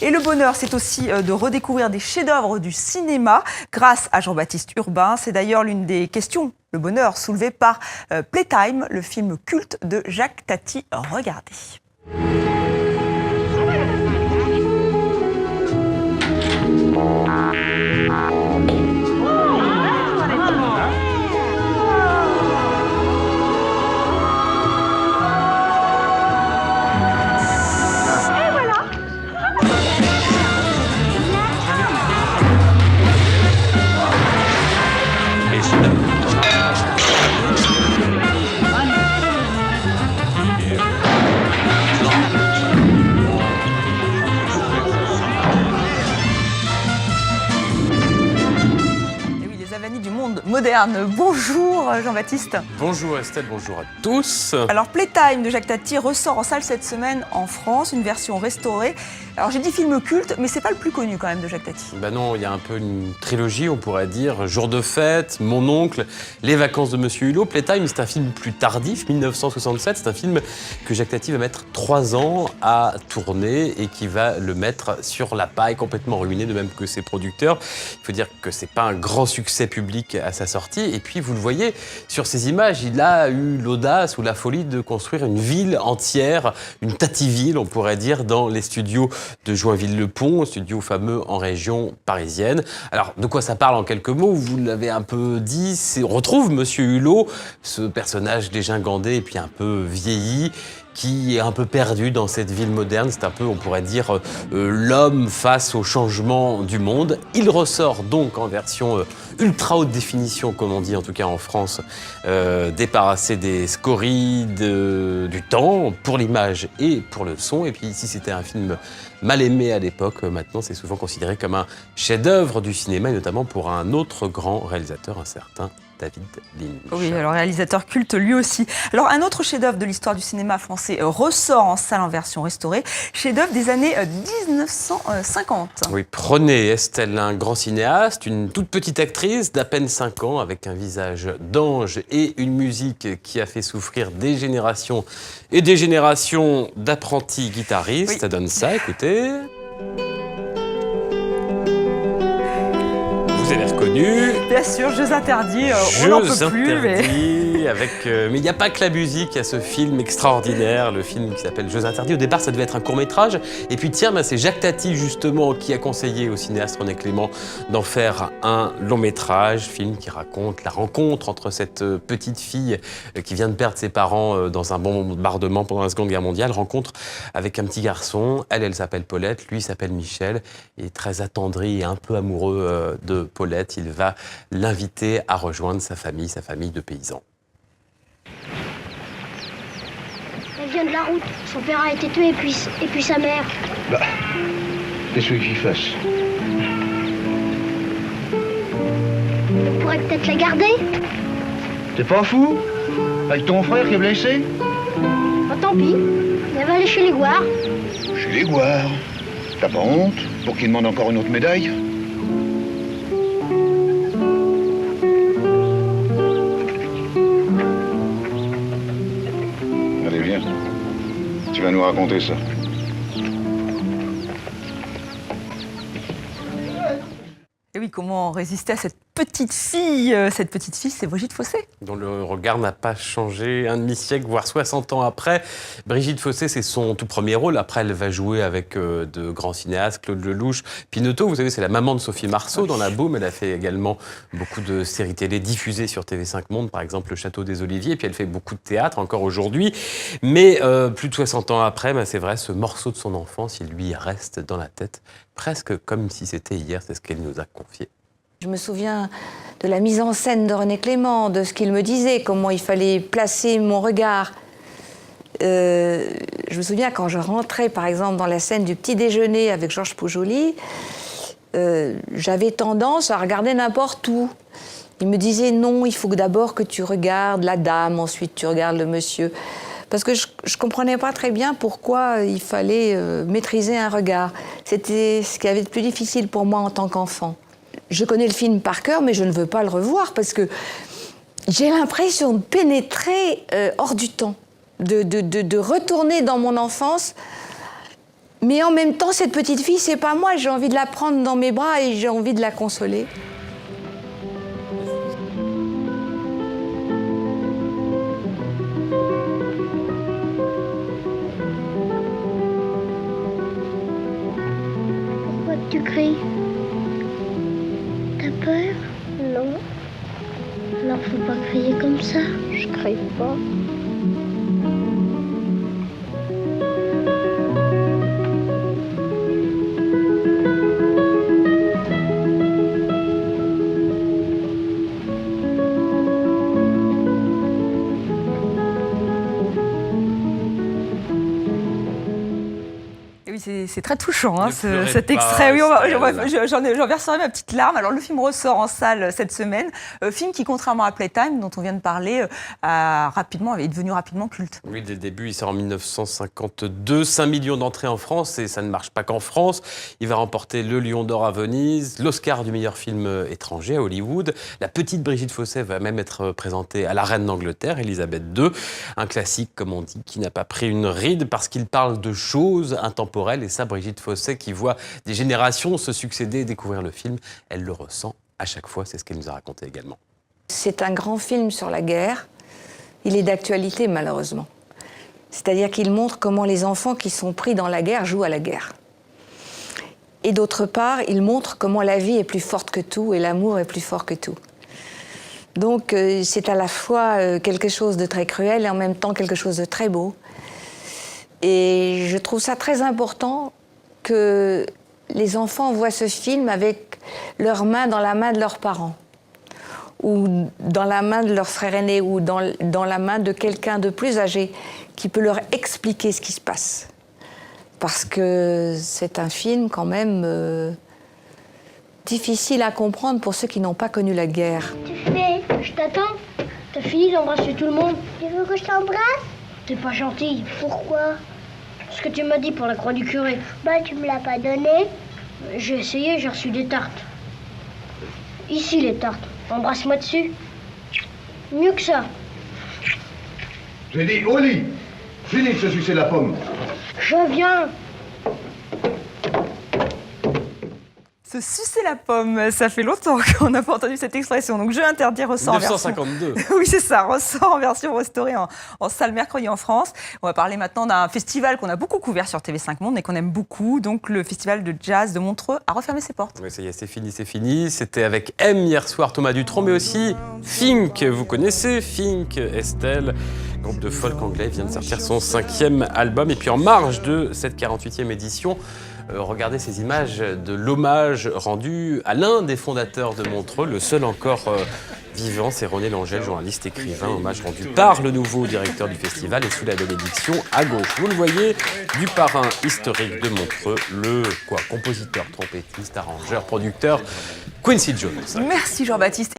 Et le bonheur, c'est aussi de redécouvrir des chefs-d'œuvre du cinéma grâce à Jean-Baptiste Urbain. C'est d'ailleurs l'une des questions, le bonheur, soulevée par Playtime, le film culte de Jacques Tati. Regardez. Du monde moderne. Bonjour Jean-Baptiste. Bonjour Estelle, bonjour à tous. Alors Playtime de Jacques Tati ressort en salle cette semaine en France, une version restaurée. Alors j'ai dit film culte, mais c'est pas le plus connu quand même de Jacques Tati. Ben non, il y a un peu une trilogie, on pourrait dire. Jour de fête, Mon oncle, Les vacances de Monsieur Hulot. Playtime, c'est un film plus tardif, 1967. C'est un film que Jacques Tati va mettre 3 ans à tourner et qui va le mettre sur la paille, complètement ruiné, de même que ses producteurs. Il faut dire que c'est pas un grand succès public à sa sortie. Et puis, vous le voyez, sur ces images, il a eu l'audace ou la folie de construire une ville entière, une Tativille, on pourrait dire, dans les studios de Joinville-le-Pont, studio fameux en région parisienne. Alors, de quoi ça parle en quelques mots? Vous l'avez un peu dit, on retrouve Monsieur Hulot, ce personnage dégingandé et puis un peu vieilli, qui est un peu perdu dans cette ville moderne. C'est un peu, on pourrait dire, l'homme face au changement du monde. Il ressort donc en version ultra haute définition, comme on dit en tout cas en France, débarrassé des scories du temps, pour l'image et pour le son. Et puis si c'était un film mal aimé à l'époque, maintenant c'est souvent considéré comme un chef-d'œuvre du cinéma, et notamment pour un autre grand réalisateur, un certain David Lynch. Oui, alors réalisateur culte lui aussi. Alors un autre chef-d'œuvre de l'histoire du cinéma français ressort en salle en version restaurée, chef-d'œuvre des années 1950. Oui, prenez Estelle, un grand cinéaste, une toute petite actrice d'à peine 5 ans, avec un visage d'ange et une musique qui a fait souffrir des générations et des générations d'apprentis guitaristes. Oui. Ça donne ça, écoutez. Vous avez reconnu. Bien sûr, Jeux interdits, on n'en peut plus. Mais il n'y a pas que la musique, il y a ce film extraordinaire, le film qui s'appelle Jeux interdits. Au départ, ça devait être un court-métrage. Et puis tiens, c'est Jacques Tati, justement, qui a conseillé au cinéaste René Clément d'en faire un long-métrage, film qui raconte la rencontre entre cette petite fille qui vient de perdre ses parents dans un bombardement pendant la Seconde Guerre mondiale, rencontre avec un petit garçon. Elle s'appelle Paulette, lui s'appelle Michel. Il est très attendri et un peu amoureux de Paulette. Il va l'inviter à rejoindre sa famille de paysans. Elle vient de la route. Son père a été tué et puis sa mère. Bah, qu'est-ce que j'y fasse? On pourrait peut-être la garder. T'es pas fou? Avec ton frère qui est blessé? Bah, tant pis. Elle va aller chez les Gouards. Chez les Gouards? T'as pas honte pour qu'ils demandent encore une autre médaille? Allez, viens. Tu vas nous raconter ça. Et oui, comment résister à cette petite fille? Cette petite fille, c'est Brigitte Fossé. Dont le regard n'a pas changé un demi-siècle, voire 60 ans après. Brigitte Fossé, c'est son tout premier rôle. Après, elle va jouer avec de grands cinéastes, Claude Lelouch, Pinotto. Vous savez, c'est la maman de Sophie Marceau dans La Boum. Elle a fait également beaucoup de séries télé diffusées sur TV5 Monde, par exemple Le Château des Oliviers. Et puis elle fait beaucoup de théâtre encore aujourd'hui. Mais plus de 60 ans après, c'est vrai, ce morceau de son enfance, il lui reste dans la tête, presque comme si c'était hier. C'est ce qu'elle nous a confié. Je me souviens de la mise en scène de René Clément, de ce qu'il me disait, comment il fallait placer mon regard. Je me souviens quand je rentrais, par exemple, dans la scène du petit déjeuner avec Georges Poujoli, j'avais tendance à regarder n'importe où. Il me disait non, il faut d'abord que tu regardes la dame, ensuite tu regardes le monsieur. Parce que je ne comprenais pas très bien pourquoi il fallait maîtriser un regard. C'était ce qui avait de plus difficile pour moi en tant qu'enfant. Je connais le film par cœur, mais je ne veux pas le revoir parce que j'ai l'impression de pénétrer hors du temps, de retourner dans mon enfance, Mais en même temps, cette petite fille, c'est pas moi. J'ai envie de la prendre dans mes bras et j'ai envie de la consoler. Pourquoi tu cries? T'as peur? Non. Alors faut pas crier comme ça. Je crie pas. Oui, c'est très touchant, hein, Ne pleurez cet pas, extrait. Oui, Estelle. j'en verserai ma petite larme. Alors, le film ressort en salle cette semaine. Film qui, contrairement à Playtime, dont on vient de parler, est devenu rapidement culte. Oui, dès le début, il sort en 1952, 5 millions d'entrées en France, et ça ne marche pas qu'en France. Il va remporter le Lion d'Or à Venise, l'Oscar du meilleur film étranger à Hollywood. La petite Brigitte Fossey va même être présentée à la reine d'Angleterre, Elisabeth II. Un classique, comme on dit, qui n'a pas pris une ride parce qu'il parle de choses intemporelles. Et ça, Brigitte Fossey, qui voit des générations se succéder et découvrir le film, elle le ressent à chaque fois. C'est ce qu'elle nous a raconté également. C'est un grand film sur la guerre. Il est d'actualité, malheureusement. C'est-à-dire qu'il montre comment les enfants qui sont pris dans la guerre jouent à la guerre. Et d'autre part, il montre comment la vie est plus forte que tout et l'amour est plus fort que tout. Donc c'est à la fois quelque chose de très cruel et en même temps quelque chose de très beau. Et je trouve ça très important que les enfants voient ce film avec leurs mains dans la main de leurs parents, ou dans la main de leur frère aîné, ou dans la main de quelqu'un de plus âgé qui peut leur expliquer ce qui se passe. Parce que c'est un film quand même difficile à comprendre pour ceux qui n'ont pas connu la guerre. Tu fais? Je t'attends. T'as fini d'embrasser tout le monde? Tu veux que je t'embrasse? T'es pas gentille. Pourquoi? Ce que tu m'as dit pour la croix du curé. Bah, tu me l'as pas donné. J'ai essayé, j'ai reçu des tartes. Ici, les tartes. Embrasse-moi dessus. Mieux que ça. J'ai dit au lit. Fini de se sucer la pomme. Je viens. Se sucer la pomme, ça fait longtemps qu'on n'a pas entendu cette expression. Donc, Jeu interdit ressort en version... 1952. Oui, c'est ça, ressort en version restaurée en salle mercredi en France. On va parler maintenant d'un festival qu'on a beaucoup couvert sur TV5 Monde et qu'on aime beaucoup. Donc, le festival de jazz de Montreux a refermé ses portes. Oui, ça y est, c'est fini, c'est fini. C'était avec M hier soir, Thomas Dutronc, mais aussi Fink. Vous connaissez Fink, Estelle, groupe de folk anglais, vient de sortir son 5e album. Et puis en marge de cette 48e édition, regardez ces images de l'hommage rendu à l'un des fondateurs de Montreux, le seul encore vivant, c'est René Langel, journaliste, écrivain, hommage rendu par le nouveau directeur du festival et sous la bénédiction à gauche. Vous le voyez, du parrain historique de Montreux, le compositeur, trompettiste, arrangeur, producteur, Quincy Jones. Merci Jean-Baptiste.